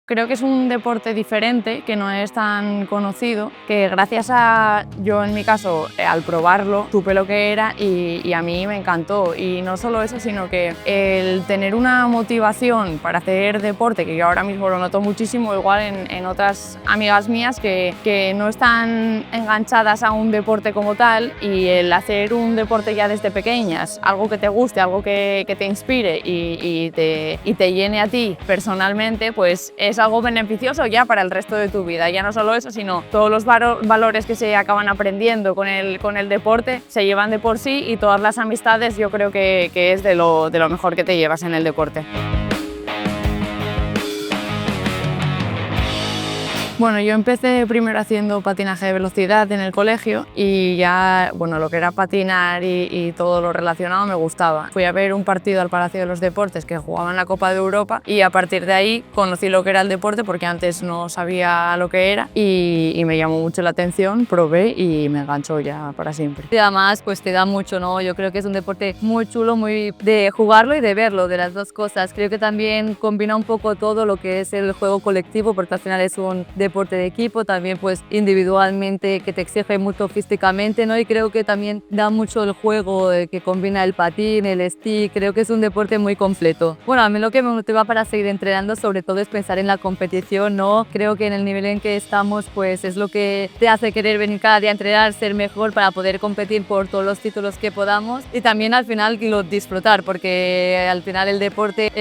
Creo que es un deporte diferente, que no es tan conocido, que gracias a, yo en mi caso, al probarlo, supe lo que era y a mí me encantó. Y no solo eso, sino que el tener una motivación para hacer deporte, que yo ahora mismo lo noto muchísimo, igual en otras amigas mías que no están enganchadas a un deporte como tal, y el hacer un deporte ya desde pequeñas, algo que te guste, algo que te inspire y te llene a ti personalmente, pues es algo beneficioso ya para el resto de tu vida. Ya no solo eso, sino todos los valores que se acaban aprendiendo con el deporte se llevan de por sí, y todas las amistades yo creo que es de lo mejor que te llevas en el deporte. Bueno, yo empecé primero haciendo patinaje de velocidad en el colegio y ya, bueno, lo que era patinar y todo lo relacionado me gustaba. Fui a ver un partido al Palacio de los Deportes que jugaban la Copa de Europa y a partir de ahí conocí lo que era el deporte, porque antes no sabía lo que era, y me llamó mucho la atención, probé y me enganchó ya para siempre. Y además pues te da mucho, ¿no? Yo creo que es un deporte muy chulo, muy de jugarlo y de verlo, de las dos cosas. Creo que también combina un poco todo lo que es el juego colectivo, porque al final es un deporte de equipo, también pues individualmente, que te exige mucho físicamente, ¿no? Y creo que también da mucho el juego que combina el patín, el esquí. Creo que es un deporte muy completo. Bueno, a mí lo que me motiva para seguir entrenando sobre todo es pensar en la competición, ¿no? Creo que en el nivel en que estamos pues es lo que te hace querer venir cada día a entrenar, ser mejor para poder competir por todos los títulos que podamos, y también al final lo disfrutar, porque al final el deporte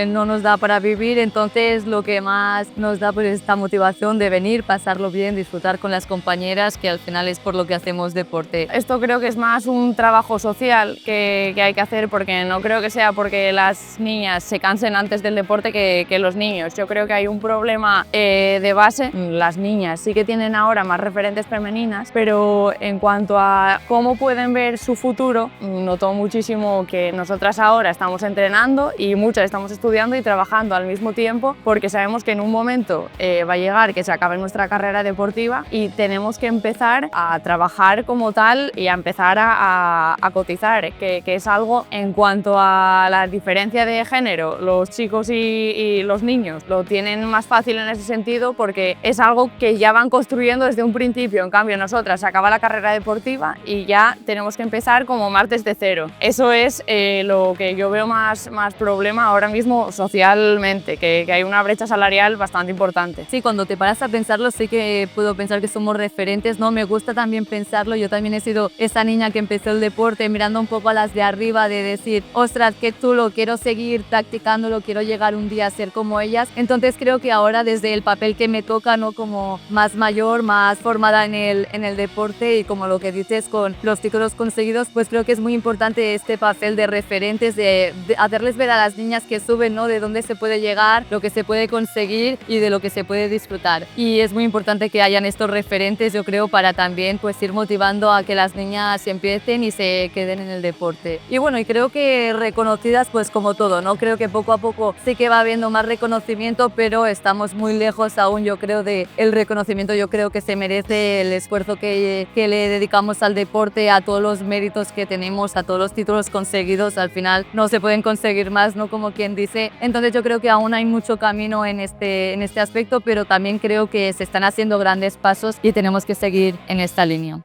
no nos da para vivir, entonces lo que más nos da pues esta motivación de venir, pasarlo bien, disfrutar con las compañeras, que al final es por lo que hacemos deporte. Esto creo que es más un trabajo social que hay que hacer, porque no creo que sea porque las niñas se cansen antes del deporte que los niños. Yo creo que hay un problema de base. Las niñas sí que tienen ahora más referentes femeninas, pero en cuanto a cómo pueden ver su futuro, noto muchísimo que nosotras ahora estamos entrenando y muchas estamos estudiando y trabajando al mismo tiempo, porque sabemos que en un momento va a llegar que se acabe nuestra carrera deportiva y tenemos que empezar a trabajar como tal y a empezar a cotizar, que es algo, en cuanto a la diferencia de género, los chicos y los niños lo tienen más fácil en ese sentido, porque es algo que ya van construyendo desde un principio. En cambio, nosotras se acaba la carrera deportiva y ya tenemos que empezar como más desde cero. Eso es lo que yo veo más problema ahora mismo socialmente, que hay una brecha salarial bastante importante. Sí, cuando te paras a pensarlo, sí que puedo pensar que somos referentes, ¿no? Me gusta también pensarlo. Yo también he sido esa niña que empezó el deporte mirando un poco a las de arriba, de decir, ostras, qué chulo, quiero seguir practicándolo, quiero llegar un día a ser como ellas. Entonces creo que ahora, desde el papel que me toca, ¿no? Como más mayor, más formada en el deporte, y como lo que dices con los títulos conseguidos, pues creo que es muy importante este papel de referentes, de hacerles ver a las niñas que suben, ¿no? De dónde se puede llegar, lo que se puede conseguir y de lo que se puede disfrutar. Y es muy importante que hayan estos referentes, yo creo, para también pues ir motivando a que las niñas empiecen y se queden en el deporte. Y bueno, y creo que reconocidas pues como todo, ¿no? Creo que poco a poco sí que va habiendo más reconocimiento, pero estamos muy lejos aún, yo creo, de el reconocimiento. Yo creo que se merece el esfuerzo que le dedicamos al deporte, a todos los méritos que tenemos, a todos los títulos conseguidos. Al final no se pueden conseguir más, ¿no? Como quien dice. Entonces yo creo que aún hay mucho camino en este aspecto, pero también creo que se están haciendo grandes pasos y tenemos que seguir en esta línea.